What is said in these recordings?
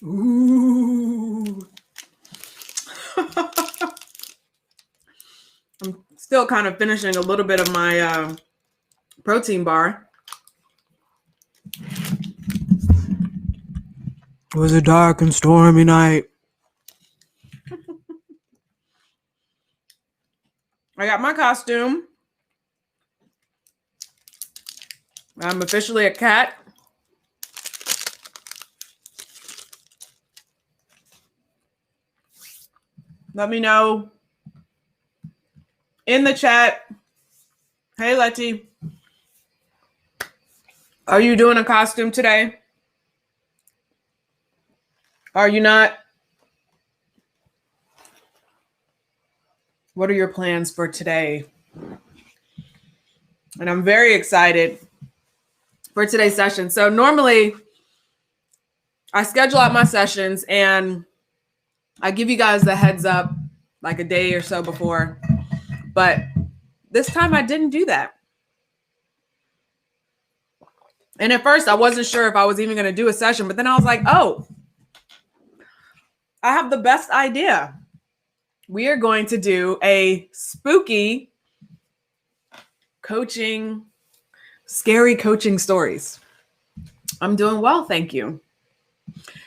Ooh. I'm still kind of finishing a little bit of my protein bar. It was a dark and stormy night. I got my costume. I'm officially a cat. Let me know in the chat. Hey, Letty. Are you doing a costume today? Are you not? What are your plans for today? And I'm very excited for today's session. So normally I schedule out my sessions and I give you guys the heads up like a day or so before. But this time I didn't do that. And at first I wasn't sure if I was even going to do a session, but then I was like, oh, I have the best idea. We are going to do a spooky coaching, scary coaching stories. I'm doing well, thank you.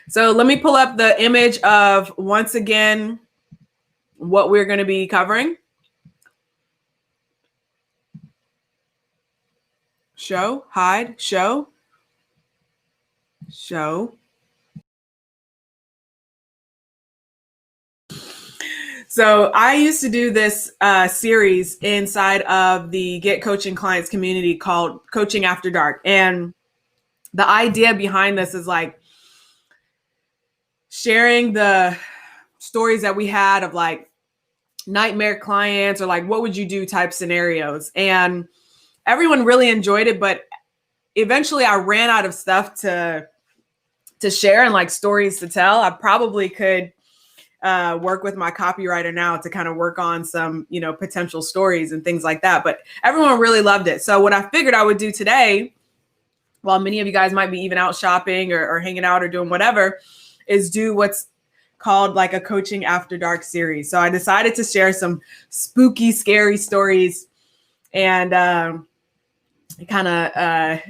So let me pull up the image of, once again, what we're going to be covering. Show, hide, show, show. So I used to do this series inside of the Get Coaching Clients community called Coaching After Dark. And the idea behind this is like sharing the stories that we had of like nightmare clients or like what would you do type scenarios. And everyone really enjoyed it, but eventually I ran out of stuff to share and like stories to tell. I probably could work with my copywriter now to kind of work on some, potential stories and things like that. But everyone really loved it. So what I figured I would do today, while many of you guys might be even out shopping or hanging out or doing whatever, is do what's called like a Coaching After Dark series. So I decided to share some spooky, scary stories and kind of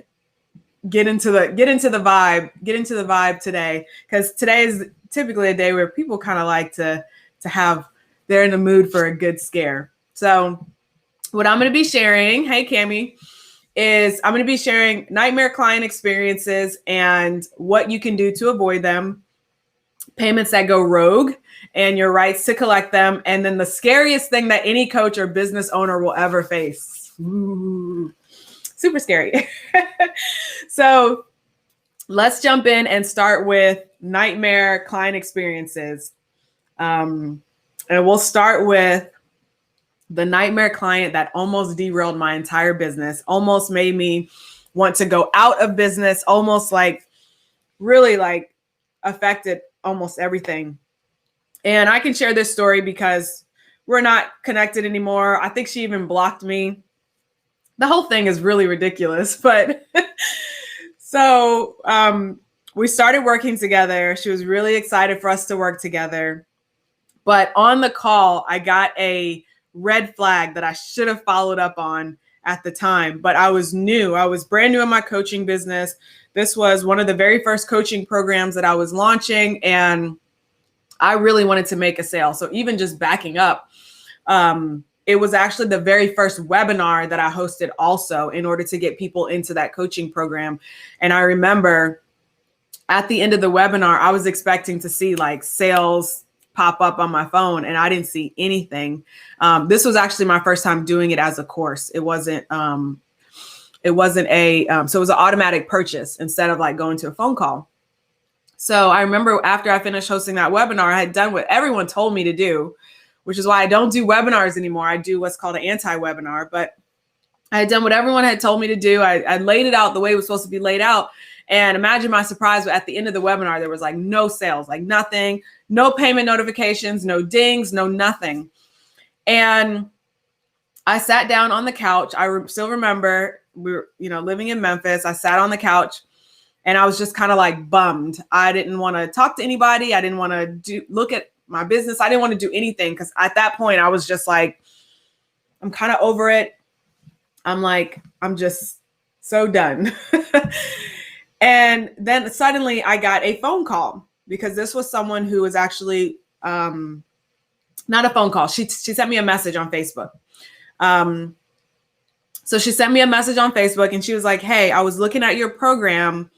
get into the vibe today, because today is typically a day where people kind of like to have, they're in the mood for a good scare. So what I'm going to be sharing, hey Cami, is I'm going to be sharing nightmare client experiences and what you can do to avoid them, payments that go rogue, and your rights to collect them, and then the scariest thing that any coach or business owner will ever face. Ooh, super scary. So let's jump in and start with nightmare client experiences. And we'll start with the nightmare client that almost derailed my entire business, almost made me want to go out of business, almost like really like affected almost everything. And I can share this story because we're not connected anymore. I think she even blocked me. The whole thing is really ridiculous, but so we started working together. She was really excited for us to work together. But on the call, I got a red flag that I should have followed up on at the time. But I was new. I was brand new in my coaching business. This was one of the very first coaching programs that I was launching, and I really wanted to make a sale. So even just backing up, it was actually the very first webinar that I hosted also in order to get people into that coaching program. And I remember at the end of the webinar, I was expecting to see like sales pop up on my phone, and I didn't see anything. This was actually my first time doing it as a course. It wasn't so it was an automatic purchase instead of like going to a phone call. So I remember after I finished hosting that webinar, I had done what everyone told me to do, which is why I don't do webinars anymore. I do what's called an anti-webinar, but I had done what everyone had told me to do. I laid it out the way it was supposed to be laid out. And imagine my surprise, but at the end of the webinar, there was like no sales, like nothing, no payment notifications, no dings, no nothing. And I sat down on the couch. I still remember we were, living in Memphis. I sat on the couch And I was just kind of like bummed. I didn't want to talk to anybody. I didn't want to look at my business. I didn't want to do anything because at that point I was just like, I'm kind of over it. I'm like, I'm just so done. And then suddenly I got a phone call because this was someone who was actually not a phone call. She sent me a message on Facebook. So she sent me a message on Facebook and she was like, hey, I was looking at your program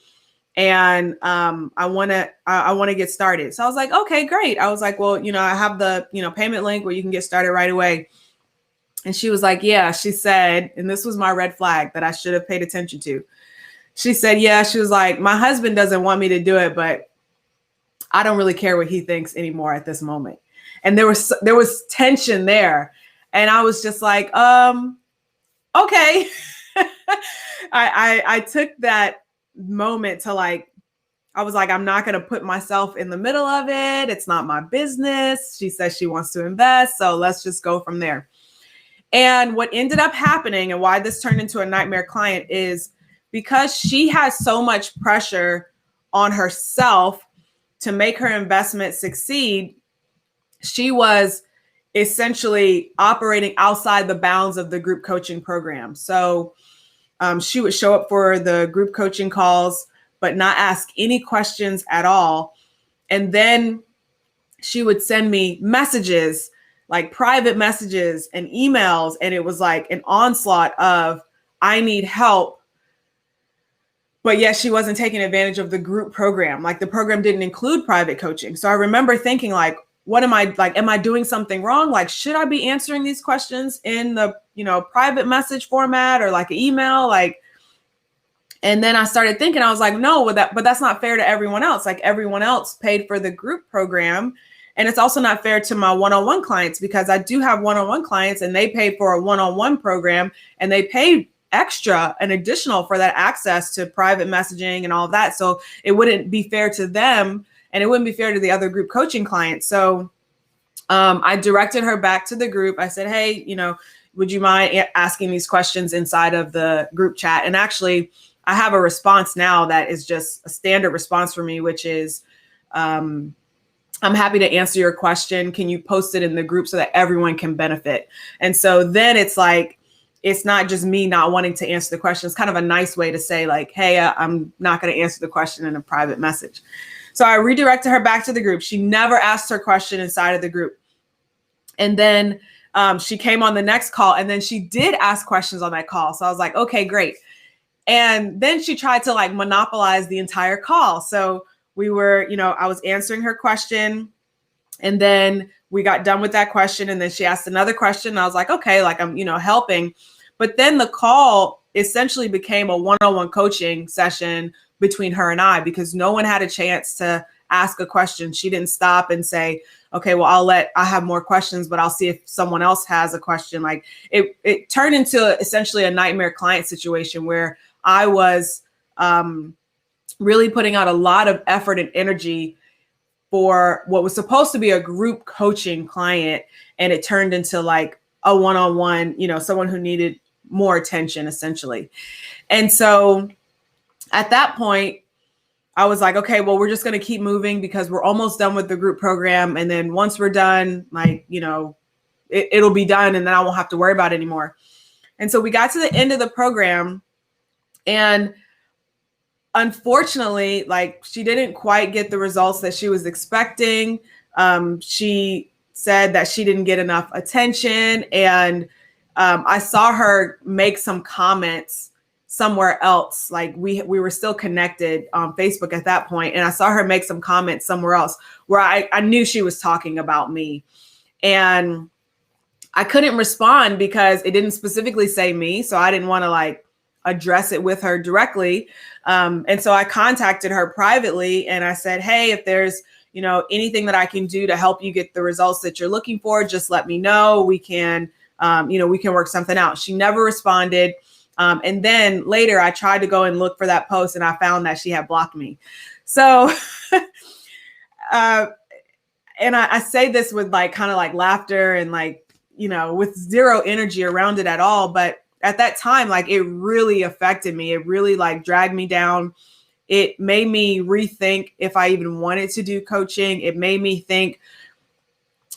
and I want to get started. So I was like, okay, great. I was like, well, I have the, payment link where you can get started right away. And she was like, yeah, she said, and this was my red flag that I should have paid attention to. She said, yeah, she was like, my husband doesn't want me to do it, but I don't really care what he thinks anymore at this moment. And there was tension there. And I was just like, okay. I took that moment to I was like, I'm not going to put myself in the middle of it. It's not my business. She says she wants to invest. So let's just go from there. And what ended up happening and why this turned into a nightmare client is because she has so much pressure on herself to make her investment succeed. She was essentially operating outside the bounds of the group coaching program. So she would show up for the group coaching calls, but not ask any questions at all. And then she would send me messages, like private messages and emails. And it was like an onslaught of, I need help. But yet she wasn't taking advantage of the group program. Like the program didn't include private coaching. So I remember thinking what am I doing something wrong? Like, should I be answering these questions in the, private message format or like an email? And then I started thinking, I was like, no, but that's not fair to everyone else. Like everyone else paid for the group program. And it's also not fair to my one-on-one clients because I do have one-on-one clients and they paid for a one-on-one program and they paid extra and additional for that access to private messaging and all of that. So it wouldn't be fair to them and it wouldn't be fair to the other group coaching clients. So I directed her back to the group. I said, hey, would you mind asking these questions inside of the group chat? And actually, I have a response now that is just a standard response for me, which is, I'm happy to answer your question. Can you post it in the group so that everyone can benefit? And so then it's like, it's not just me not wanting to answer the question. It's kind of a nice way to say like, hey, I'm not going to answer the question in a private message. So I redirected her back to the group. She never asked her question inside of the group. And then she came on the next call and then she did ask questions on that call. So I was like, okay, great. And then she tried to monopolize the entire call. So we were, I was answering her question and then we got done with that question. And then she asked another question. And I was like, okay, I'm, helping. But then the call essentially became a one-on-one coaching session between her and I because no one had a chance to ask a question. She didn't stop and say, okay, well, I have more questions, but I'll see if someone else has a question. Like it turned into essentially a nightmare client situation where I was really putting out a lot of effort and energy for what was supposed to be a group coaching client. And it turned into a one-on-one, someone who needed more attention essentially. And so at that point, I was like, okay, well, we're just going to keep moving because we're almost done with the group program. And then once we're done, it'll be done and then I won't have to worry about it anymore. And so we got to the end of the program and unfortunately, she didn't quite get the results that she was expecting. She said that she didn't get enough attention. And I saw her make some comments somewhere else. We were still connected on Facebook at that point. And I saw her make some comments somewhere else where I knew she was talking about me. And I couldn't respond because it didn't specifically say me. So I didn't want to address it with her directly. And so I contacted her privately and I said, hey, if there's, anything that I can do to help you get the results that you're looking for, just let me know. We can, we can work something out. She never responded. And then later I tried to go and look for that post and I found that she had blocked me. So, and I say this with kind of laughter and with zero energy around it at all. But at that time, it really affected me. It really dragged me down. It made me rethink if I even wanted to do coaching. It made me think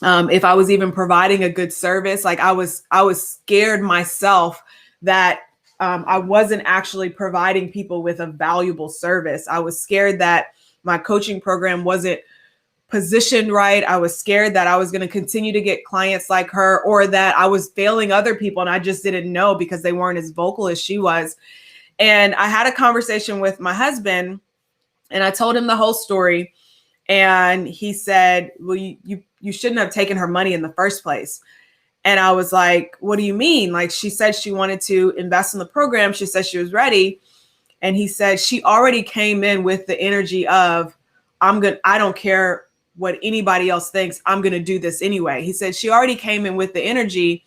if I was even providing a good service. Like I was scared myself that I wasn't actually providing people with a valuable service. I was scared that my coaching program wasn't positioned right. I was scared that I was going to continue to get clients like her, or that I was failing other people and I just didn't know because they weren't as vocal as she was. And I had a conversation with my husband and I told him the whole story. And he said, well, you shouldn't have taken her money in the first place. And I was like, what do you mean? Like, she said she wanted to invest in the program. She said she was ready. And he said she already came in with the energy of, I don't care what anybody else thinks, I'm going to do this anyway. He said she already came in with the energy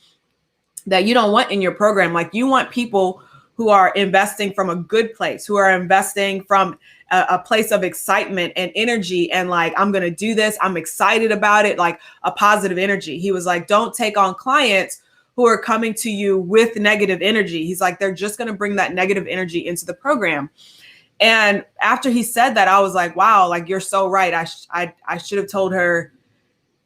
that you don't want in your program. Like, you want people who are investing from a good place, who are investing from a place of excitement and energy. And like, I'm going to do this. I'm excited about it. Like a positive energy. He was like, don't take on clients who are coming to you with negative energy. He's like, they're just going to bring that negative energy into the program. And after he said that, I was like, wow, like, you're so right. I should have told her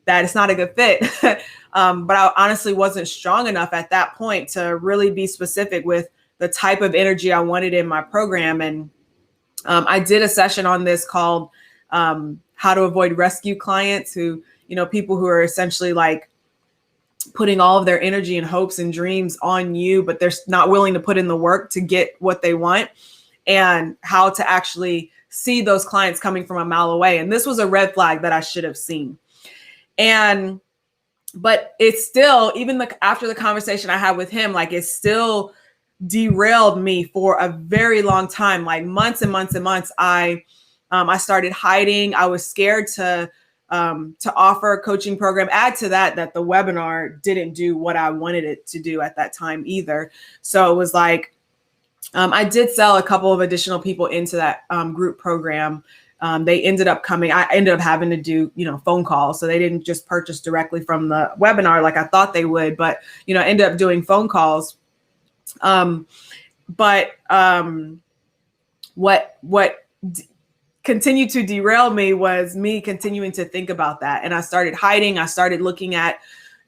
that it's not a good fit. But I honestly wasn't strong enough at that point to really be specific with the type of energy I wanted in my program. And I did a session on this called how to avoid rescue clients, who, people who are essentially like putting all of their energy and hopes and dreams on you, but they're not willing to put in the work to get what they want, and how to actually see those clients coming from a mile away. And this was a red flag that I should have seen. But it's still, even after the conversation I had with him, like, it still derailed me for a very long time, like months and months and months. I started hiding. I was scared to offer a coaching program. Add to that the webinar didn't do what I wanted it to do at that time either. So it was like, I did sell a couple of additional people into that group program. They ended up coming. I ended up having to do, phone calls. So they didn't just purchase directly from the webinar like I thought they would, but, ended up doing phone calls. What continued to derail me was me continuing to think about that. And I started hiding. I started looking at,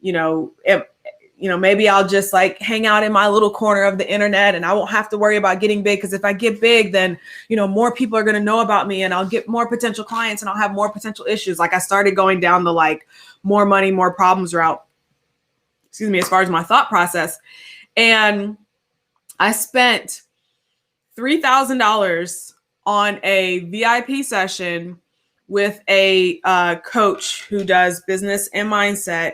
maybe I'll just like hang out in my little corner of the internet and I won't have to worry about getting big. Because if I get big, then, more people are going to know about me and I'll get more potential clients and I'll have more potential issues. Like, I started going down the like more money, more problems route, as far as my thought process. And I spent $3,000 on a VIP session with a coach who does business and mindset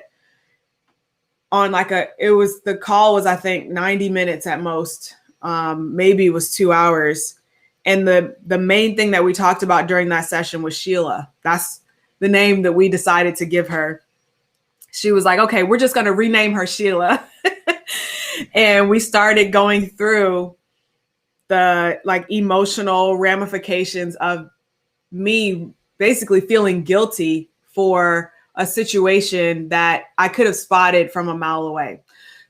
on the call was, I think, 90 minutes at most. Maybe it was 2 hours. And the main thing that we talked about during that session was Sheila. That's the name that we decided to give her. She was like, okay, we're just going to rename her Sheila. And we started going through the like emotional ramifications of me basically feeling guilty for a situation that I could have spotted from a mile away.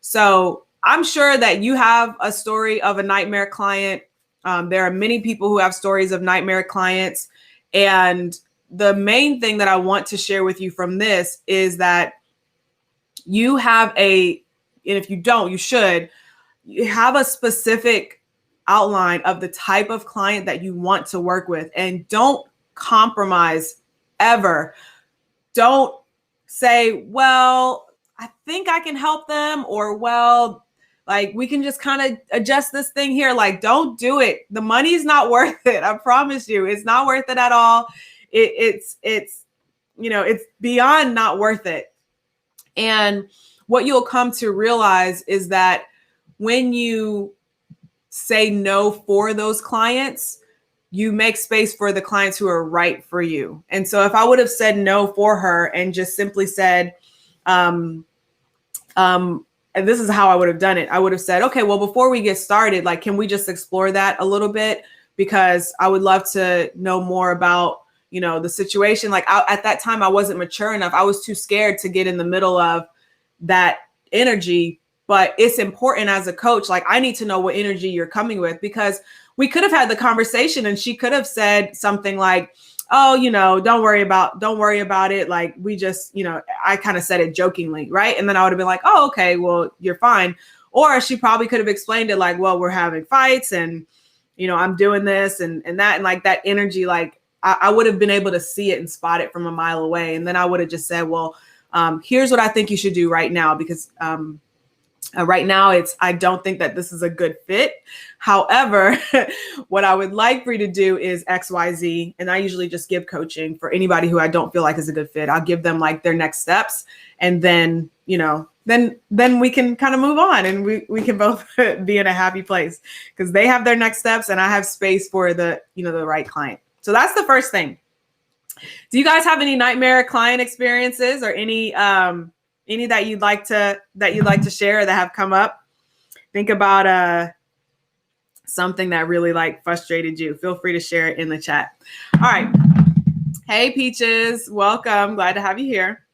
So I'm sure that you have a story of a nightmare client. There are many people who have stories of nightmare clients. And the main thing that I want to share with you from this is that you have and if you don't, you should, you have a specific outline of the type of client that you want to work with, and don't compromise ever. Don't say, well, I think I can help them, or, well, like, we can just kind of adjust this thing here. Like, don't do it. The money's not worth it. I promise you, it's not worth it at all. It's beyond not worth it. And what you'll come to realize is that when you say no for those clients, you make space for the clients who are right for you. And so if I would have said no for her and just simply said, and this is how I would have done it. I would have said, okay, well, before we get started, like, can we just explore that a little bit? Because I would love to know more about, the situation. Like, at that time, I wasn't mature enough. I was too scared to get in the middle of that energy but it's important as a coach. Like, I need to know what energy you're coming with, because we could have had the conversation and she could have said something like, oh, don't worry about it. Like, we just, I kind of said it jokingly. Right. And then I would have been like, oh, okay, well, you're fine. Or she probably could have explained it like, well, we're having fights and, I'm doing this and that, and like that energy, like I would have been able to see it and spot it from a mile away. And then I would have just said, well, here's what I think you should do right now, because right now I don't think that this is a good fit. However, what I would like for you to do is X, Y, Z. And I usually just give coaching for anybody who I don't feel like is a good fit. I'll give them like their next steps. And then, then we can kind of move on and we can both be in a happy place, because they have their next steps and I have space for the right client. So that's the first thing. Do you guys have any nightmare client experiences or any that you'd like to share that have come up? Think about something that really like frustrated you. Feel free to share it in the chat. All right. Hey, Peaches, welcome. Glad to have you here.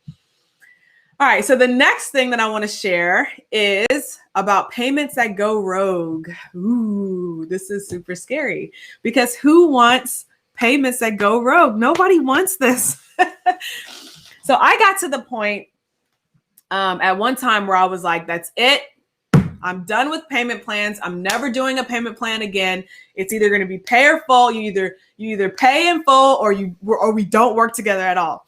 All right. So the next thing that I want to share is about payments that go rogue. Ooh, this is super scary, because who wants payments that go rogue? Nobody wants this. So I got to the point at one time where I was like, that's it. I'm done with payment plans. I'm never doing a payment plan again. It's either going to be pay or full. You either pay in full or we don't work together at all.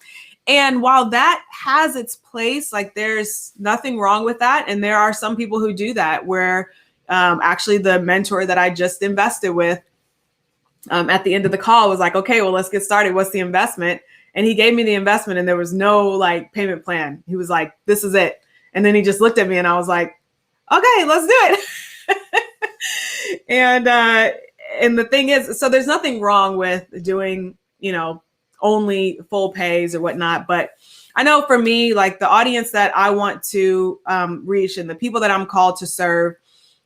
And while that has its place, like there's nothing wrong with that. And there are some people who do that, where actually the mentor that I just invested with at the end of the call was like, okay, well, let's get started. What's the investment? And he gave me the investment and there was no like payment plan. He was like, this is it. And then he just looked at me and I was like, okay, let's do it. And the thing is, so there's nothing wrong with doing, only full pays or whatnot. But I know for me, like the audience that I want to reach and the people that I'm called to serve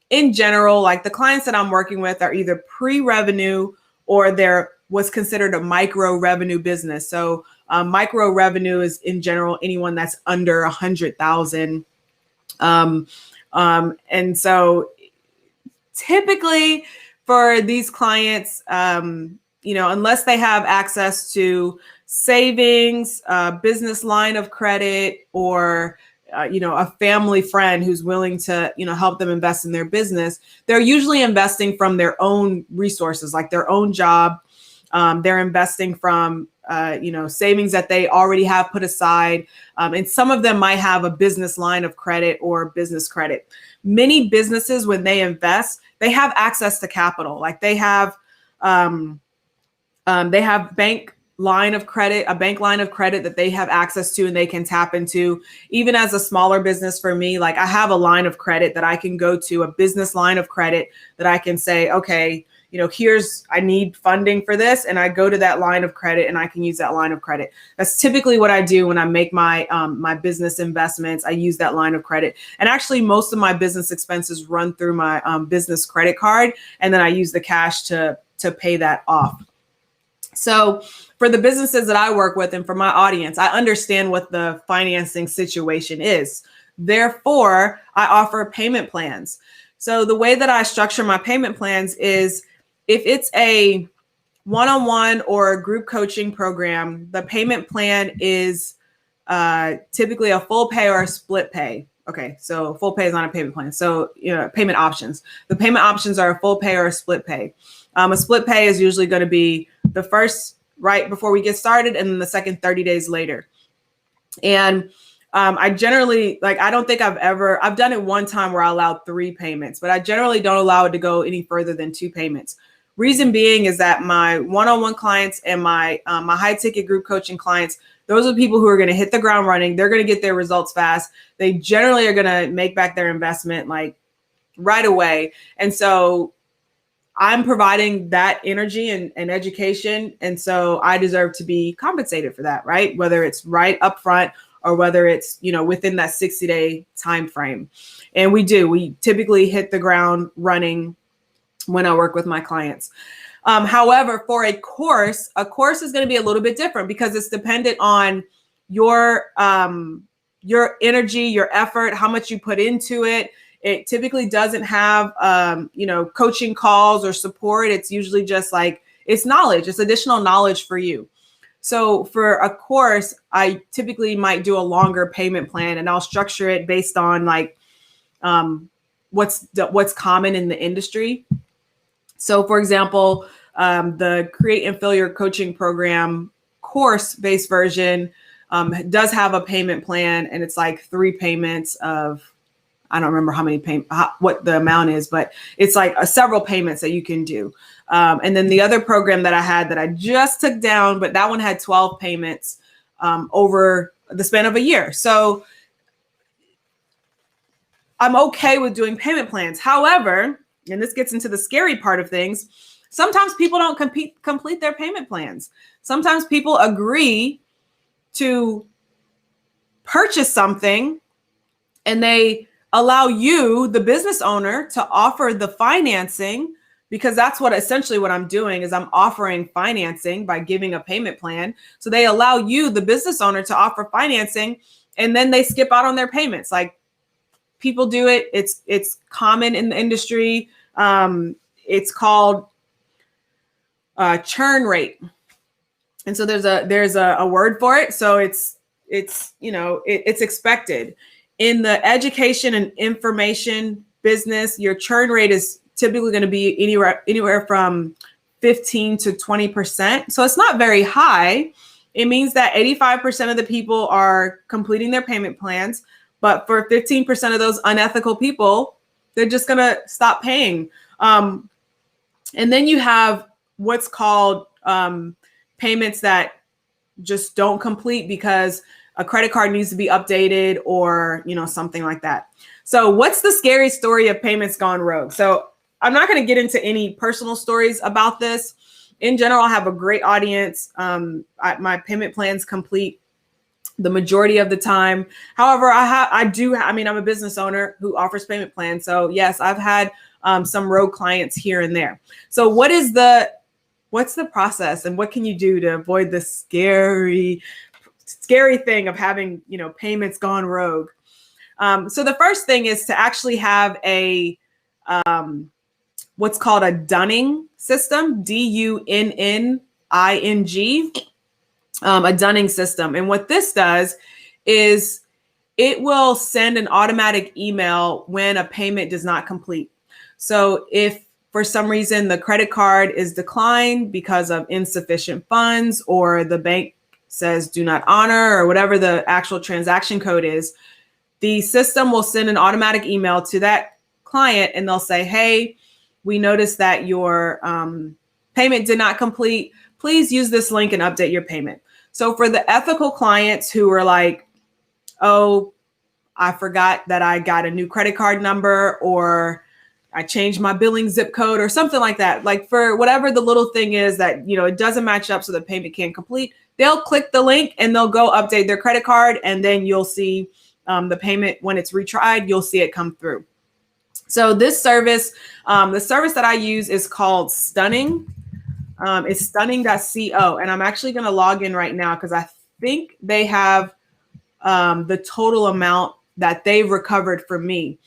in general, like the clients that I'm working with are either pre-revenue or they're what's considered a micro revenue business. So micro revenue is in general anyone that's under 100,000. And so typically for these clients, unless they have access to savings, business line of credit, or a family friend who's willing to, help them invest in their business, they're usually investing from their own resources, like their own job. They're investing from, savings that they already have put aside. And some of them might have a business line of credit or business credit. Many businesses, when they invest, they have access to capital. Like they have bank line of credit, a bank line of credit that they have access to and they can tap into. Even as a smaller business for me, like I have a line of credit that I can go to, a business line of credit that I can say, okay, I need funding for this. And I go to that line of credit and I can use that line of credit. That's typically what I do when I make my my business investments. I use that line of credit. And actually most of my business expenses run through my business credit card. And then I use the cash to pay that off. So for the businesses that I work with and for my audience, I understand what the financing situation is. Therefore, I offer payment plans. So the way that I structure my payment plans is if it's a one-on-one or a group coaching program, the payment plan is typically a full pay or a split pay. Okay, so full pay is not a payment plan. So, payment options. The payment options are a full pay or a split pay. A split pay is usually going to be the first right before we get started and then the second 30 days later. And I generally, I don't think I've done it one time where I allowed 3 payments, but I generally don't allow it to go any further than 2 payments. Reason being is that my one-on-one clients and my high ticket group coaching clients, those are people who are going to hit the ground running. They're going to get their results fast. They generally are going to make back their investment like right away. And so I'm providing that energy and education. And so I deserve to be compensated for that, right? Whether it's right up front or whether it's, within that 60-day time frame. And we typically hit the ground running when I work with my clients. However, for a course is going to be a little bit different because it's dependent on your energy, your effort, how much you put into it. It typically doesn't have, coaching calls or support. It's usually just like, it's knowledge. It's additional knowledge for you. So for a course, I typically might do a longer payment plan, and I'll structure it based on like what's common in the industry. So for example, the Create and Fill Your Coaching Program course-based version does have a payment plan, and it's like 3 payments of, I don't remember what the amount is, but it's like several payments that you can do. And then the other program that I had that I just took down, but that one had 12 payments over the span of a year. So I'm okay with doing payment plans. However, and this gets into the scary part of things, sometimes people don't complete their payment plans. Sometimes people agree to purchase something and they allow you, the business owner, to offer the financing, because that's essentially what I'm doing is I'm offering financing by giving a payment plan. So they allow you, the business owner, to offer financing, and then they skip out on their payments. Like, people do it. It's common in the industry. It's called churn rate. And so there's a word for it. So it's expected. In the education and information business, your churn rate is typically going to be anywhere from 15 to 20%. So it's not very high. It means that 85% of the people are completing their payment plans, but for 15% of those unethical people, they're just going to stop paying. And then you have what's called payments that just don't complete because a credit card needs to be updated or, something like that. So what's the scary story of payments gone rogue? So I'm not going to get into any personal stories about this. In general, I have a great audience. My payment plans complete the majority of the time. However, I'm a business owner who offers payment plans. So yes, I've had some rogue clients here and there. So what's the process, and what can you do to avoid the scary thing of having, payments gone rogue? So the first thing is to actually have a what's called a dunning system, DUNNING, a dunning system. And what this does is it will send an automatic email when a payment does not complete. So if for some reason the credit card is declined because of insufficient funds, or the bank says do not honor, or whatever the actual transaction code is, the system will send an automatic email to that client, and they'll say, hey, we noticed that your payment did not complete. Please use this link and update your payment. So for the ethical clients who are like, oh, I forgot that I got a new credit card number, or I changed my billing zip code, or something like that. Like, for whatever the little thing is that, it doesn't match up so the payment can't complete, they'll click the link and they'll go update their credit card, and then you'll see the payment when it's retried, you'll see it come through. So this service, the service that I use is called Stunning. It's stunning.co. And I'm actually going to log in right now because I think they have the total amount that they've recovered for me.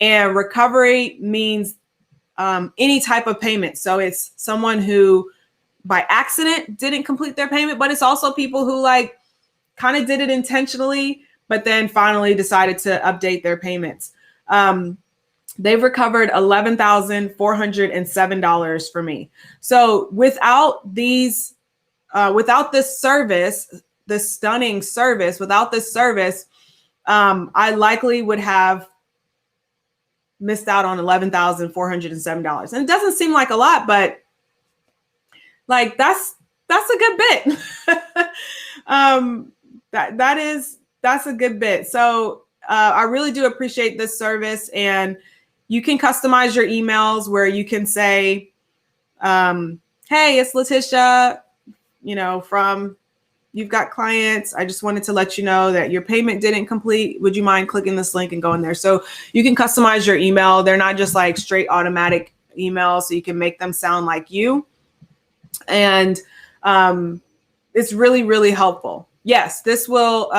And recovery means any type of payment. So it's someone who by accident didn't complete their payment, but it's also people who like kind of did it intentionally, but then finally decided to update their payments. They've recovered $11,407 for me. So without this service, the Stunning service, without this service, I likely would have missed out on $11,407. And it doesn't seem like a lot, but like that's a good bit. That's a good bit. So I really do appreciate this service, and you can customize your emails where you can say, hey, it's LaTisha, from You've Got Clients. I just wanted to let you know that your payment didn't complete. Would you mind clicking this link and going there? So you can customize your email. They're not just like straight automatic emails, so you can make them sound like you. And it's really, really helpful. Yes, this will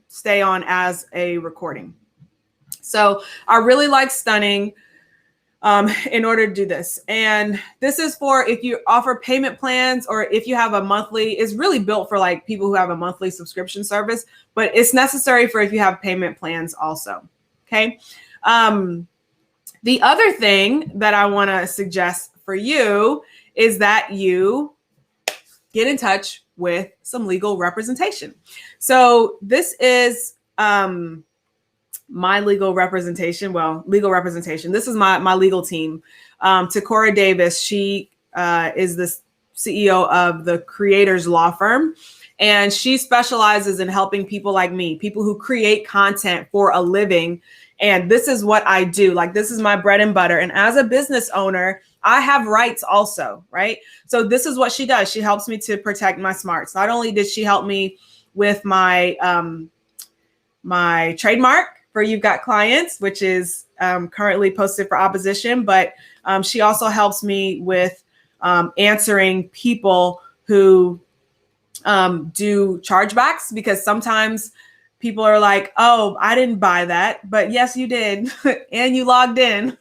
stay on as a recording. So I really like Stunning in order to do this. And this is for if you offer payment plans or if you have a monthly, it's really built for like people who have a monthly subscription service, but it's necessary for if you have payment plans also. Okay. The other thing that I want to suggest for you is that you get in touch with some legal representation. So this is my legal representation. Well, legal representation. This is my legal team. Takora Davis, she is the CEO of the Creators Law Firm. And she specializes in helping people like me, people who create content for a living. And this is what I do. Like, this is my bread and butter. And as a business owner, I have rights also, right? So this is what she does. She helps me to protect my smarts. Not only did she help me with my my trademark for You've Got Clients, which is currently posted for opposition, but she also helps me with answering people who do chargebacks, because sometimes people are like, oh, I didn't buy that, but yes, you did. And you logged in.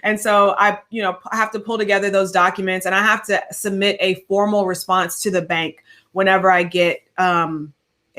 And so I have to pull together those documents, and I have to submit a formal response to the bank whenever I get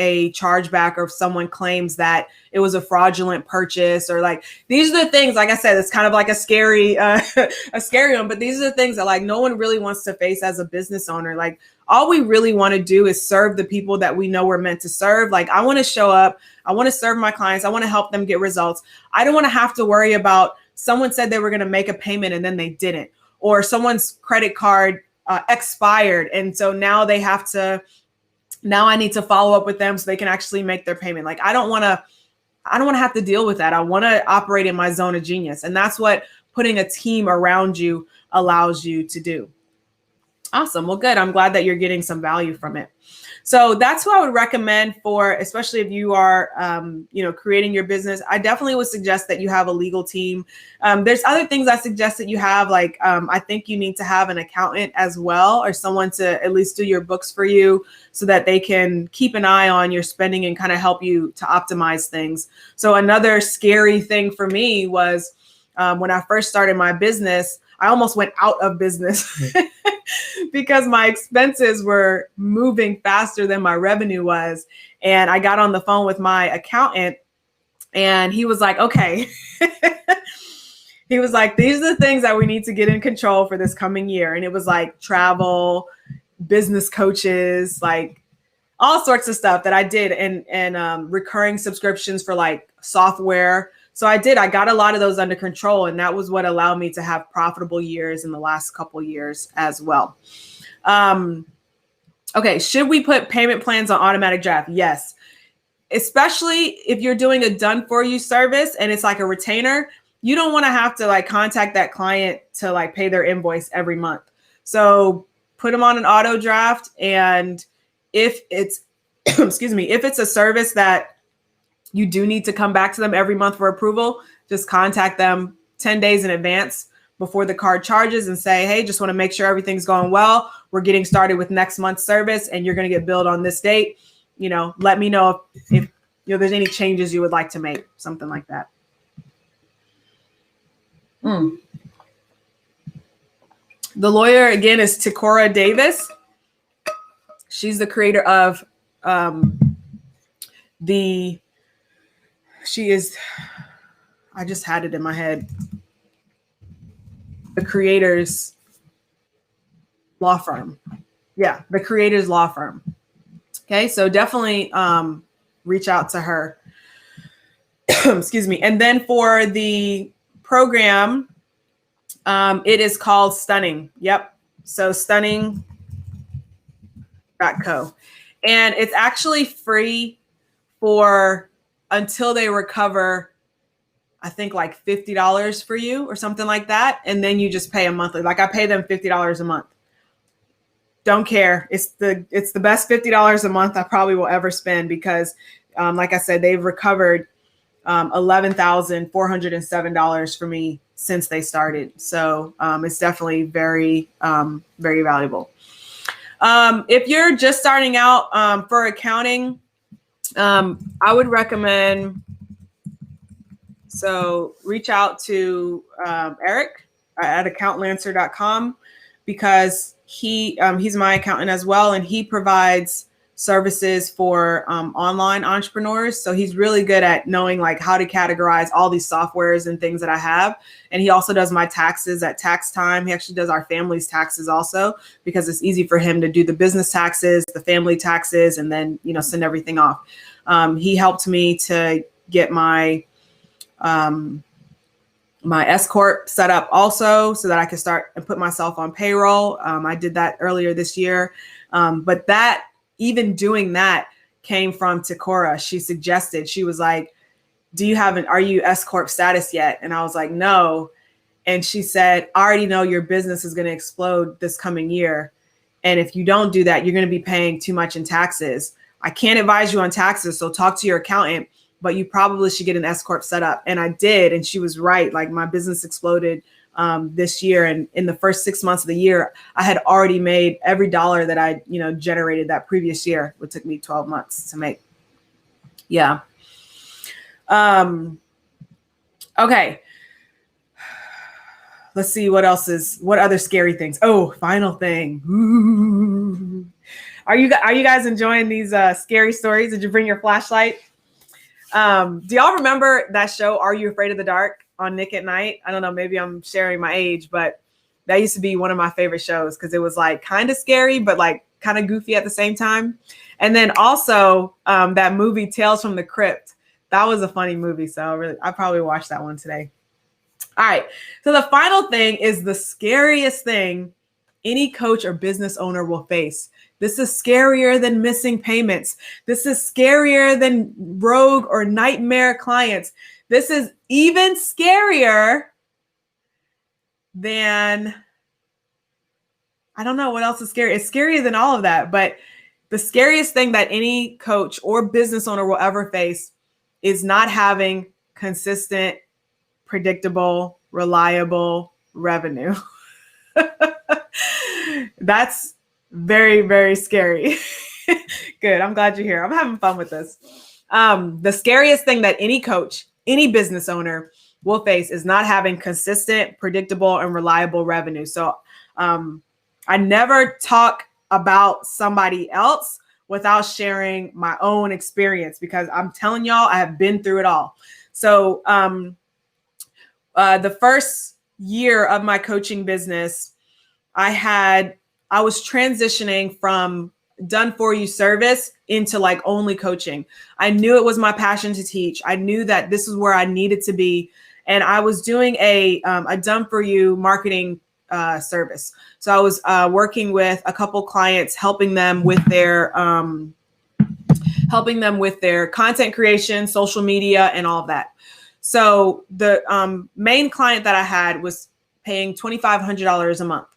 a chargeback, or if someone claims that it was a fraudulent purchase, or like, these are the things, like I said, it's kind of like a scary one, but these are the things that like no one really wants to face as a business owner. Like, all we really want to do is serve the people that we know we're meant to serve. Like, I want to show up, I want to serve my clients, I want to help them get results. I don't want to have to worry about someone said they were going to make a payment and then they didn't, or someone's credit card expired, and so now they have to, now I need to follow up with them so they can actually make their payment. Like, I don't want to have to deal with that. I want to operate in my zone of genius. And that's what putting a team around you allows you to do. Awesome. Well, good. I'm glad that you're getting some value from it. So that's who I would recommend for, especially if you are, creating your business. I definitely would suggest that you have a legal team. There's other things I suggest that you have, like, I think you need to have an accountant as well, or someone to at least do your books for you so that they can keep an eye on your spending and kind of help you to optimize things. So another scary thing for me was when I first started my business, I almost went out of business because my expenses were moving faster than my revenue was. And I got on the phone with my accountant, and he was like, okay, he was like, these are the things that we need to get in control for this coming year. And it was like travel, business coaches, like all sorts of stuff that I did, and recurring subscriptions for like software. So I got a lot of those under control, and that was what allowed me to have profitable years in the last couple years as well. Okay, should we put payment plans on automatic draft? Yes, especially if you're doing a done for you service and it's like a retainer. You don't want to have to like contact that client to like pay their invoice every month. So put them on an auto draft, and if it's excuse me, if it's a service that you do need to come back to them every month for approval, just contact them 10 days in advance before the card charges and say, hey, just want to make sure everything's going well. We're getting started with next month's service, and you're going to get billed on this date. Let me know if there's any changes you would like to make, something like that. The lawyer, again, is Takora Davis. She's the creator of I just had it in my head, the Creators Law Firm. Yeah, the Creators Law Firm. Okay, so definitely reach out to her. Excuse me. And then for the program, it is called Stunning. Yep. So stunning.co. And it's actually free for until they recover, I think like $50 for you or something like that. And then you just pay a monthly. Like I pay them $50 a month. Don't care. It's the best $50 a month I probably will ever spend, because like I said, they've recovered $11,407 for me since they started. So it's definitely very, very valuable. If you're just starting out for accounting, I would recommend So reach out to Eric at accountlancer.com because he's my accountant as well, and he provides services for online entrepreneurs. So he's really good at knowing like how to categorize all these softwares and things that I have. And he also does my taxes at tax time. He actually does our family's taxes also, because it's easy for him to do the business taxes, the family taxes, and then, you know, send everything off. He helped me to get my my S Corp set up also so that I could start and put myself on payroll. I did that earlier this year. But that, even doing that, came from Takora. She suggested, she was like, are you S Corp status yet? And I was like, no. And she said, I already know your business is going to explode this coming year. And if you don't do that, you're going to be paying too much in taxes. I can't advise you on taxes, so talk to your accountant, but you probably should get an S Corp set up. And I did. And she was right. Like, my business exploded this year. And in the first 6 months of the year, I had already made every dollar that I, generated that previous year. It took me 12 months to make. Yeah. Okay. Let's see what other scary things. Oh, final thing. Ooh. Are you guys enjoying these scary stories? Did you bring your flashlight? Do y'all remember that show, Are You Afraid of the Dark, on Nick at Night? I don't know, maybe I'm sharing my age, but that used to be one of my favorite shows because it was like kind of scary, but like kind of goofy at the same time. And then also that movie Tales from the Crypt. That was a funny movie. So I probably watched that one today. All right. So the final thing is the scariest thing any coach or business owner will face. This is scarier than missing payments. This is scarier than rogue or nightmare clients. This is even scarier than, I don't know what else is scary. It's scarier than all of that. But the scariest thing that any coach or business owner will ever face is not having consistent, predictable, reliable revenue. That's very, very scary. Good. I'm glad you're here. I'm having fun with this. The scariest thing that any coach, any business owner will face is not having consistent, predictable, and reliable revenue. So I never talk about somebody else without sharing my own experience, because I'm telling y'all, I have been through it all. So the first year of my coaching business, I was transitioning from done for you service into like only coaching. I knew it was my passion to teach. I knew that this is where I needed to be. And I was doing a done for you marketing service. So I was working with a couple clients, helping them with their content creation, social media, and all of that. So the main client that I had was paying $2,500 a month.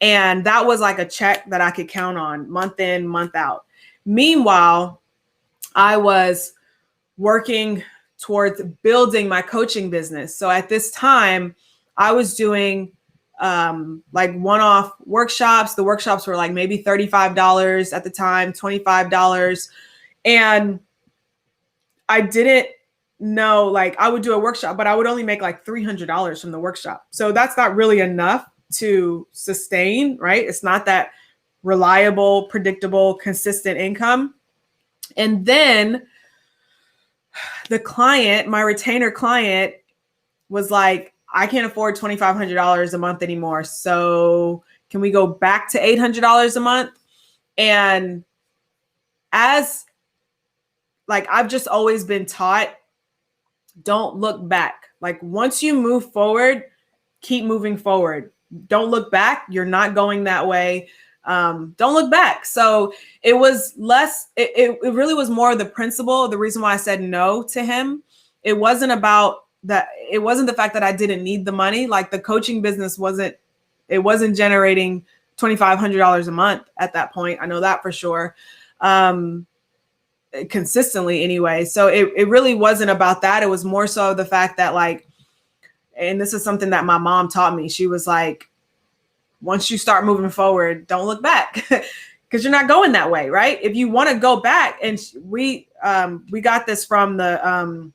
And that was like a check that I could count on month in, month out. Meanwhile, I was working towards building my coaching business. So at this time, I was doing like one-off workshops. The workshops were like maybe $35 at the time, $25. And I didn't know, like, I would do a workshop, but I would only make like $300 from the workshop. So that's not really enough to sustain, right? It's not that reliable, predictable, consistent income. And then the client, my retainer client, was like, I can't afford $2,500 a month anymore. So can we go back to $800 a month? And as like, I've just always been taught, don't look back. Like, once you move forward, keep moving forward. Don't look back. You're not going that way. Don't look back. So it was less, it really was more of the principle. The reason why I said no to him, it wasn't about that. It wasn't the fact that I didn't need the money. Like, the coaching business wasn't generating $2,500 a month at that point. I know that for sure. Consistently anyway. So it really wasn't about that. It was more so the fact that, like, and this is something that my mom taught me. She was like, once you start moving forward, don't look back, because you're not going that way, right? If you want to go back, and we got this from the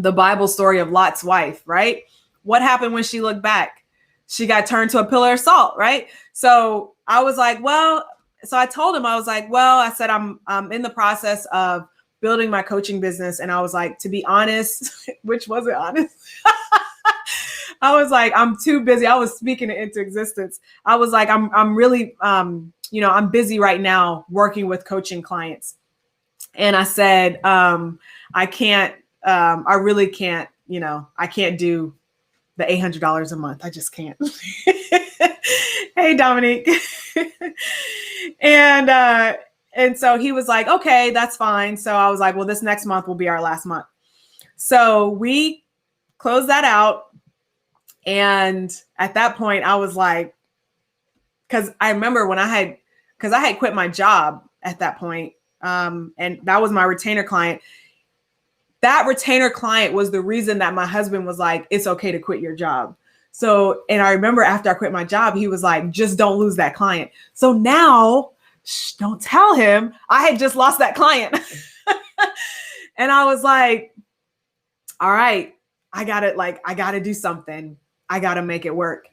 the Bible story of Lot's wife, right? What happened when she looked back? She got turned to a pillar of salt, right? So I was like, well, so I told him, I was like, well, I said, I'm in the process of building my coaching business. And I was like, to be honest, which wasn't honest. I was like, I'm too busy. I was speaking it into existence. I was like, I'm really, I'm busy right now working with coaching clients. And I said, I can't, I really can't, I can't do the $800 a month. I just can't. Hey, Dominique. And so he was like, okay, that's fine. So I was like, well, this next month will be our last month. So we closed that out. And at that point I was like, cause I remember when I had quit my job at that point. And that was my retainer client. That retainer client was the reason that my husband was like, it's okay to quit your job. So, and I remember after I quit my job, he was like, just don't lose that client. So now, don't tell him I had just lost that client. And I was like, all right, I gotta do something. I gotta make it work.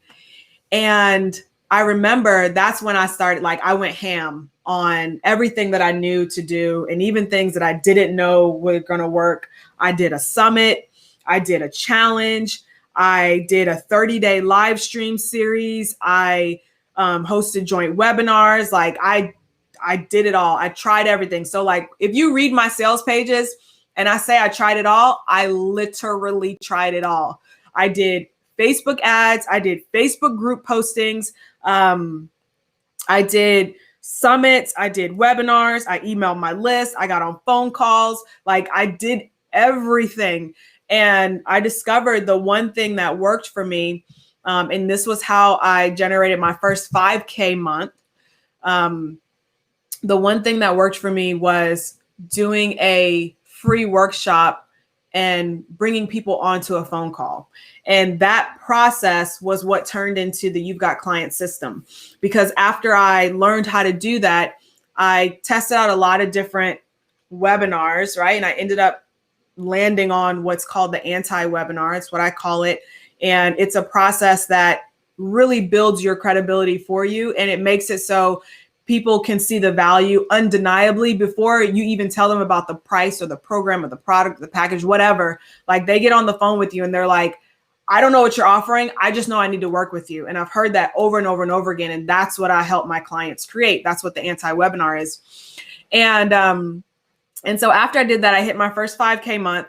And I remember that's when I started, I went ham on everything that I knew to do. And even things that I didn't know were going to work. I did a summit. I did a challenge. I did a 30-day live stream series. I hosted joint webinars. I did it all. I tried everything. So if you read my sales pages and I say I tried it all, I literally tried it all. I did Facebook ads. I did Facebook group postings. I did summits. I did webinars. I emailed my list. I got on phone calls. I did everything. And I discovered the one thing that worked for me. And this was how I generated my first 5K month. The one thing that worked for me was doing a free workshop and bringing people onto a phone call. And that process was what turned into the You've Got Clients system. Because after I learned how to do that, I tested out a lot of different webinars, right? And I ended up landing on what's called the anti-webinar. It's what I call it. And it's a process that really builds your credibility for you. And it makes it so people can see the value undeniably before you even tell them about the price or the program or the product, the package, whatever. They get on the phone with you and they're like, I don't know what you're offering. I just know I need to work with you. And I've heard that over and over and over again. And that's what I help my clients create. That's what the anti-webinar is. And so after I did that, I hit my first 5K month.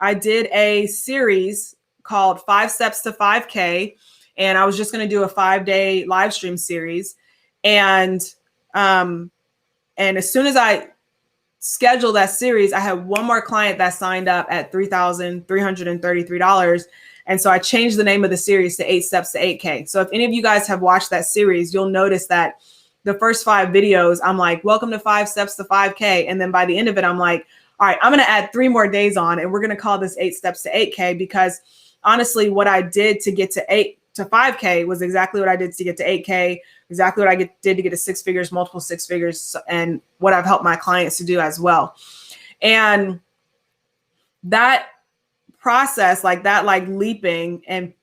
I did a series called 5 Steps to 5K. And I was just going to do a 5-day live stream series. And as soon as I scheduled that series, I had one more client that signed up at $3,333. And so I changed the name of the series to 8 Steps to 8K. So if any of you guys have watched that series, you'll notice that the first 5 videos, I'm like, welcome to 5 Steps to 5K. And then by the end of it, I'm like, all right, I'm going to add 3 more days on and we're going to call this 8 Steps to 8K, because honestly, what I did to get to 5K was exactly what I did to get to 8K, exactly what I did to get to 6 figures, multiple 6 figures, and what I've helped my clients to do as well. And that process, leaping and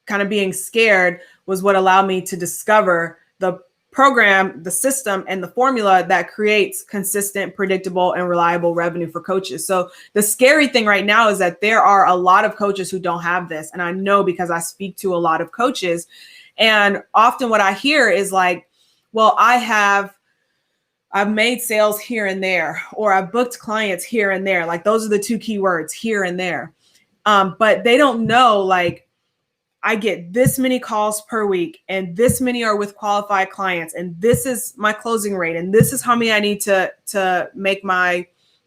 kind of being scared, was what allowed me to discover the program, the system, and the formula that creates consistent, predictable, and reliable revenue for coaches. So the scary thing right now is that there are a lot of coaches who don't have this. And I know because I speak to a lot of coaches. And often what I hear is well, I've made sales here and there, or I've booked clients here and there. Those are the 2 key words, here and there. But they don't know, I get this many calls per week, and this many are with qualified clients, and this is my closing rate, and this is how many I need to make my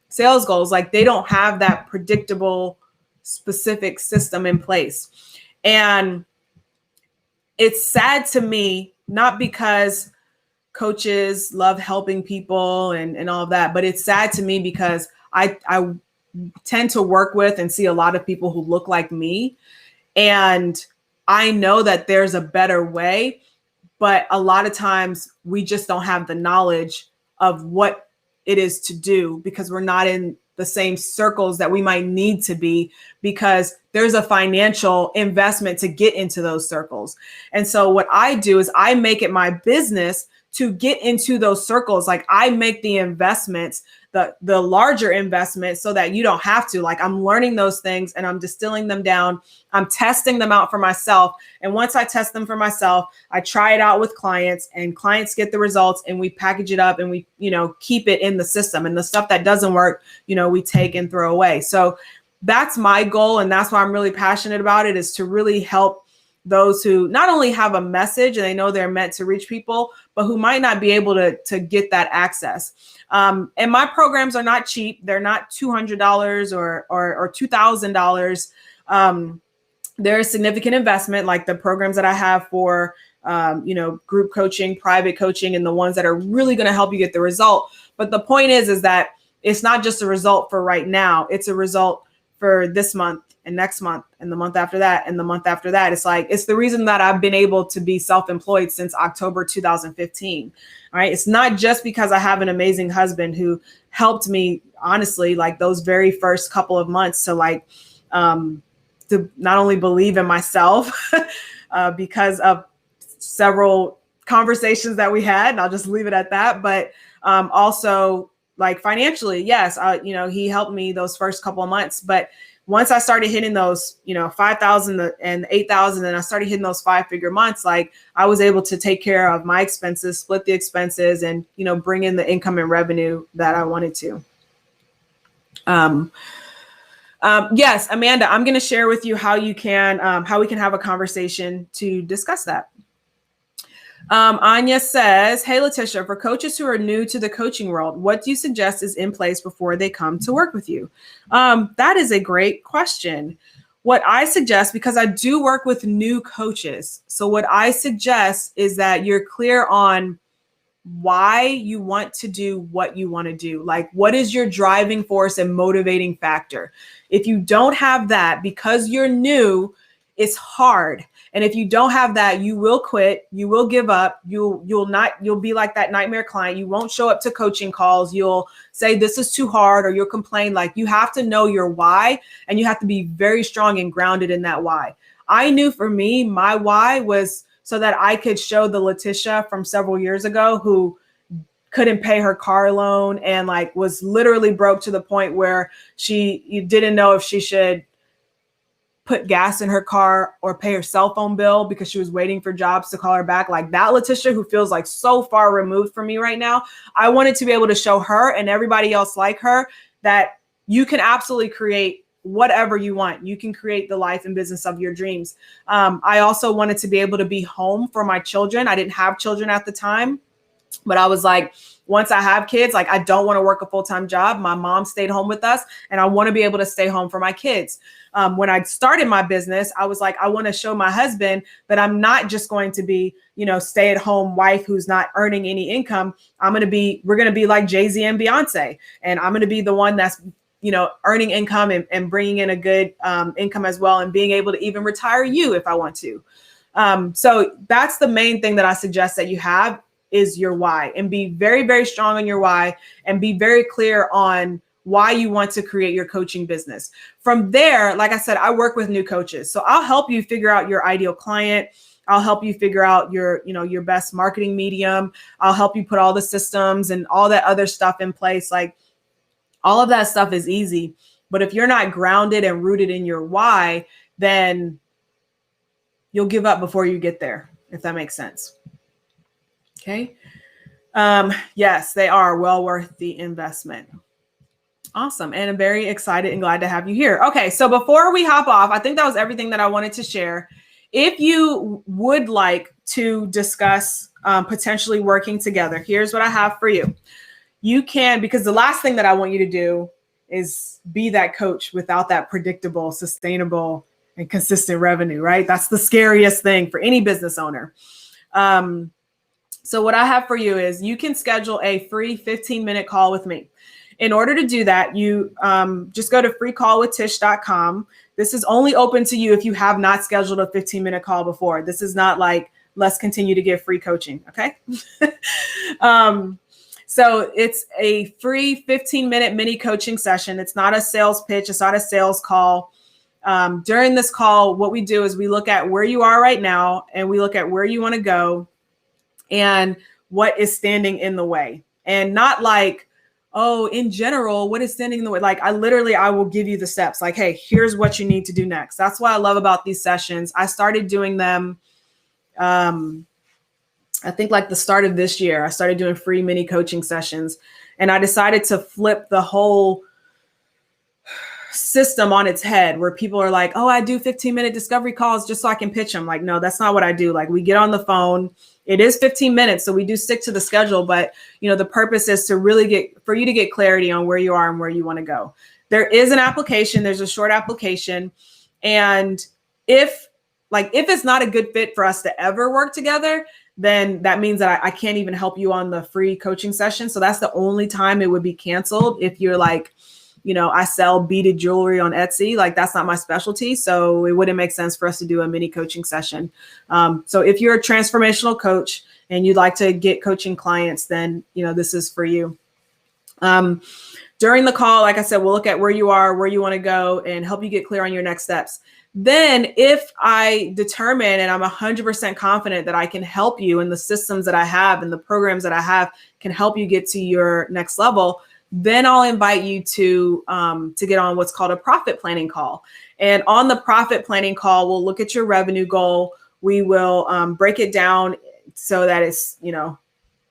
sales goals. They don't have that predictable, specific system in place. And it's sad to me, not because coaches love helping people and all of that, but it's sad to me because I tend to work with and see a lot of people who look like me. And I know that there's a better way, but a lot of times we just don't have the knowledge of what it is to do because we're not in the same circles that we might need to be, because there's a financial investment to get into those circles. And so what I do is I make it my business to get into those circles. Like I make the investments, the larger investments, so that you don't have to. Like I'm learning those things and I'm distilling them down. I'm testing them out for myself. And once I test them for myself, I try it out with clients, and clients get the results, and we package it up and we, keep it in the system. And the stuff that doesn't work, we take and throw away. So that's my goal. And that's why I'm really passionate about it, is to really help those who not only have a message and they know they're meant to reach people, but who might not be able to get that access. And my programs are not cheap. They're not $200 or $2,000. There's significant investment, like the programs that I have for, group coaching, private coaching, and the ones that are really going to help you get the result. But the point is that it's not just a result for right now. It's a result for this month and next month and the month after that and the month after that. It's the reason that I've been able to be self-employed since October 2015. All right. It's not just because I have an amazing husband who helped me, honestly, like those very first couple of months to not only believe in myself because of several conversations that we had, and I'll just leave it at that, but also like financially, yes, he helped me those first couple of months. But once I started hitting those, 5,000 and 8,000, and I started hitting those 5-figure months, like I was able to take care of my expenses, split the expenses, and, bring in the income and revenue that I wanted to. Yes, Amanda, I'm going to share with you how we can have a conversation to discuss that. Anya says, hey, LaTisha, for coaches who are new to the coaching world, what do you suggest is in place before they come to work with you? That is a great question. What I suggest, because I do work with new coaches, so what I suggest is that you're clear on why you want to do what you want to do. Like, what is your driving force and motivating factor? If you don't have that, because you're new, it's hard. And if you don't have that, you will quit, you will give up, you'll be like that nightmare client. You won't show up to coaching calls. You'll say, this is too hard, or you'll complain. Like, you have to know your why, and you have to be very strong and grounded in that why. I knew for me, my why was so that I could show the LaTisha from several years ago who couldn't pay her car loan and like was literally broke to the point where you didn't know if she should put gas in her car or pay her cell phone bill because she was waiting for jobs to call her back. Like that LaTisha, who feels like so far removed from me right now, I wanted to be able to show her and everybody else like her that you can absolutely create whatever you want. You can create the life and business of your dreams. I also wanted to be able to be home for my children. I didn't have children at the time, but I was like, once I have kids, like I don't want to work a full-time job. My mom stayed home with us and I want to be able to stay home for my kids. When I started my business, I was like, I want to show my husband that I'm not just going to be, stay-at-home wife who's not earning any income. we're going to be like Jay-Z and Beyonce. And I'm going to be the one that's, earning income and bringing in a good income as well, and being able to even retire you if I want to. So that's the main thing that I suggest that you have is your why, and be very, very strong on your why, and be very clear on why you want to create your coaching business. From there, like I said, I work with new coaches. So I'll help you figure out your ideal client. I'll help you figure out your best marketing medium. I'll help you put all the systems and all that other stuff in place. Like all of that stuff is easy. But if you're not grounded and rooted in your why, then you'll give up before you get there, if that makes sense. Okay. Yes, they are well worth the investment. Awesome. And I'm very excited and glad to have you here. Okay. So before we hop off, I think that was everything that I wanted to share. If you would like to discuss potentially working together, here's what I have for you. You can, because the last thing that I want you to do is be that coach without that predictable, sustainable, and consistent revenue, right? That's the scariest thing for any business owner. So what I have for you is you can schedule a free 15-minute call with me. In order to do that, you just go to freecallwithtish.com. This is only open to you if you have not scheduled a 15-minute call before. This is not like, let's continue to give free coaching, okay? So it's a free 15-minute mini coaching session. It's not a sales pitch. It's not a sales call. During this call, what we do is we look at where you are right now, and we look at where you want to go and what is standing in the way. And not like, oh, in general, what is standing in the way? Like I will give you the steps. Like, hey, here's what you need to do next. That's what I love about these sessions. I started doing them, I think like the start of this year. I started doing free mini coaching sessions, and I decided to flip the whole system on its head, where people are like, oh, I do 15-minute discovery calls just so I can pitch them. Like, no, that's not what I do. Like, we get on the phone. It is 15 minutes. So we do stick to the schedule, but the purpose is to really for you to get clarity on where you are and where you want to go. There is an application. There's a short application. And if it's not a good fit for us to ever work together, then that means that I can't even help you on the free coaching session. So that's the only time it would be canceled. If you're like, I sell beaded jewelry on Etsy, like that's not my specialty. So it wouldn't make sense for us to do a mini coaching session. So if you're a transformational coach and you'd like to get coaching clients, then, this is for you. During the call, like I said, we'll look at where you are, where you want to go, and help you get clear on your next steps. Then if I determine and I'm 100% confident that I can help you, and the systems that I have and the programs that I have can help you get to your next level, then I'll invite you to get on what's called a profit planning call. And on the profit planning call, we'll look at your revenue goal. We will break it down so that it's,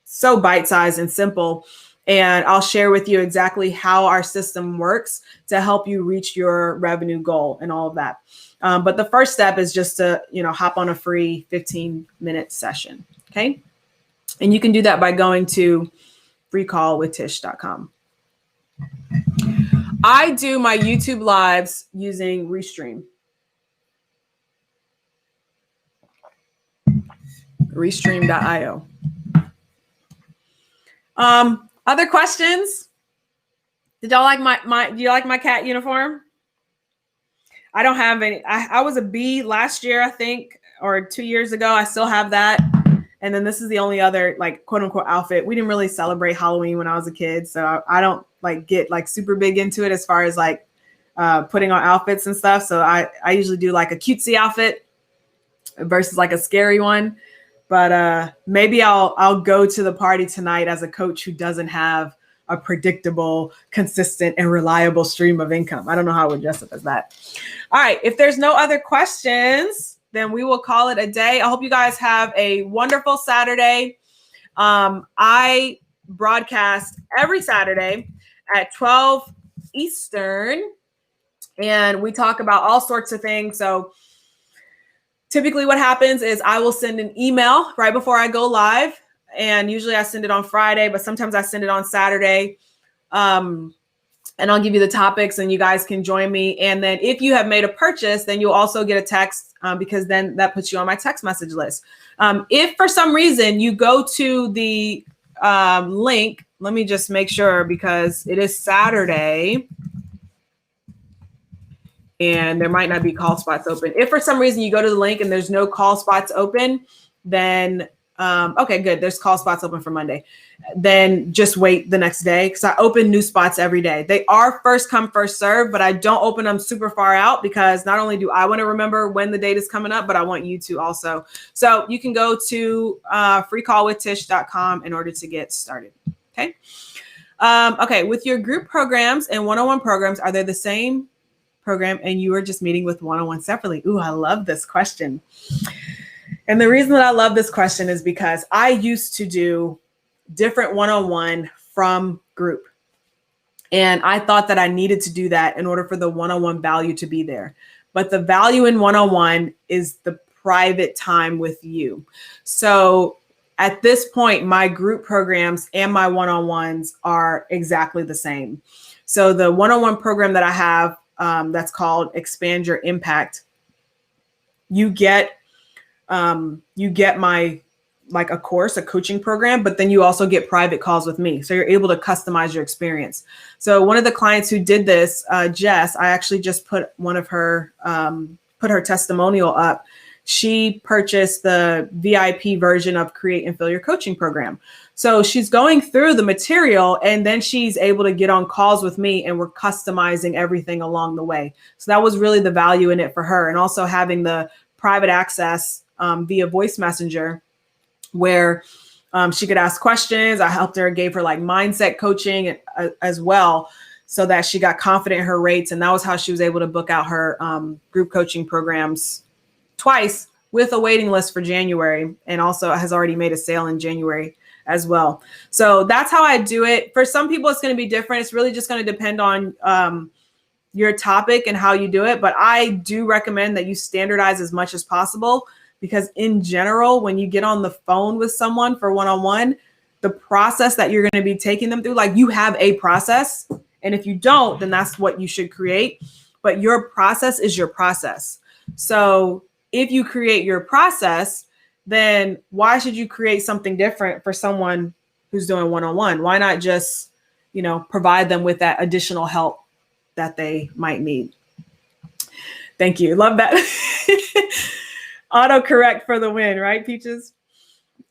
so bite-sized and simple. And I'll share with you exactly how our system works to help you reach your revenue goal and all of that. But the first step is just to, hop on a free 15-minute session. Okay. And you can do that by going to freecallwithtish.com. I do my YouTube lives using Restream. Restream.io. Other questions? Did y'all like do you like my cat uniform? I don't have any. I was a bee last year, I think, or 2 years ago. I still have that. And then this is the only other like quote unquote outfit. We didn't really celebrate Halloween when I was a kid. So I don't get like super big into it as far as like putting on outfits and stuff. So I usually do like a cutesy outfit versus like a scary one. But maybe I'll go to the party tonight as a coach who doesn't have a predictable, consistent, and reliable stream of income. I don't know how I would dress up as that. All right. If there's no other questions, then we will call it a day. I hope you guys have a wonderful Saturday. I broadcast every Saturday at 12 Eastern, and we talk about all sorts of things. So typically what happens is I will send an email right before I go live. And usually I send it on Friday, but sometimes I send it on Saturday. And I'll give you the topics and you guys can join me. And then if you have made a purchase, then you'll also get a text because then that puts you on my text message list. If for some reason you go to the link, let me just make sure because it is Saturday and there might not be call spots open. If for some reason you go to the link and there's no call spots open, then okay, good. There's call spots open for Monday. Then just wait the next day because I open new spots every day. They are first come, first serve, but I don't open them super far out because not only do I want to remember when the date is coming up, but I want you to also. So you can go to freecallwithtish.com in order to get started. Okay. Okay. With your group programs and one-on-one programs, are they the same program and you are just meeting with one-on-one separately? Ooh, I love this question. And the reason that I love this question is because I used to do different one-on-one from group. And I thought that I needed to do that in order for the one-on-one value to be there. But the value in one-on-one is the private time with you. So at this point, my group programs and my one-on-ones are exactly the same. So the one-on-one program that I have that's called Expand Your Impact, you get my like a course, a coaching program, but then you also get private calls with me. So you're able to customize your experience. So one of the clients who did this, Jess, I actually just put one of her, put her testimonial up. she purchased the VIP version of Create and Fill Your coaching program. So she's going through the material and then she's able to get on calls with me and we're customizing everything along the way. So that was really the value in it for her. And also having the private access via voice messenger where she could ask questions. I helped her, gave her like mindset coaching as well so that she got confident in her rates. And that was how she was able to book out her group coaching programs twice with a waiting list for January, and also has already made a sale in January as well. So that's how I do it. For some people, it's going to be different. It's really just going to depend on your topic and how you do it. But I do recommend that you standardize as much as possible, because in general, when you get on the phone with someone for one-on-one, the process that you're going to be taking them through, like you have a process. And if you don't, then that's what you should create. But your process is your process. So if you create your process, then why should you create something different for someone who's doing one-on-one? Why not just, provide them with that additional help that they might need? Thank you. Love that. Autocorrect for the win, right, Peaches?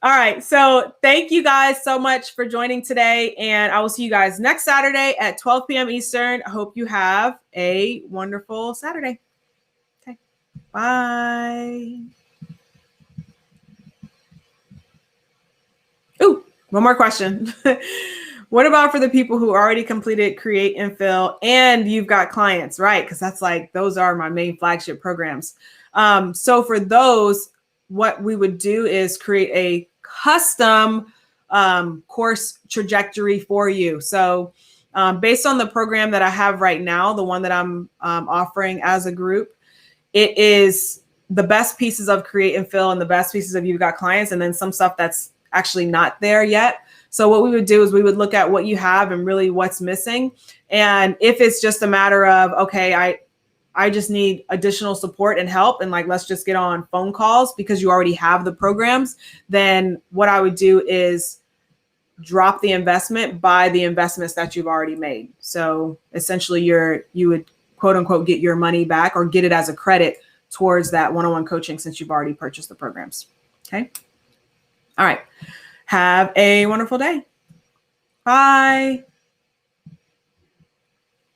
All right. So thank you guys so much for joining today. And I will see you guys next Saturday at 12 p.m. Eastern. I hope you have a wonderful Saturday. Okay. Bye. Ooh, one more question. What about for the people who already completed Create and Fill and you've got clients, right? Because that's like, those are my main flagship programs. So for those, what we would do is create a custom course trajectory for you. So based on the program that I have right now, the one that I'm offering as a group, it is the best pieces of Create and Fill and the best pieces of You've Got Clients, and then some stuff that's actually not there yet. So what we would do is we would look at what you have and really what's missing. And if it's just a matter of, okay, I just need additional support and help, and like, let's just get on phone calls because you already have the programs, then what I would do is drop the investment by the investments that you've already made. So essentially you would quote unquote get your money back or get it as a credit towards that one-on-one coaching since you've already purchased the programs. Okay. All right. Have a wonderful day. Bye.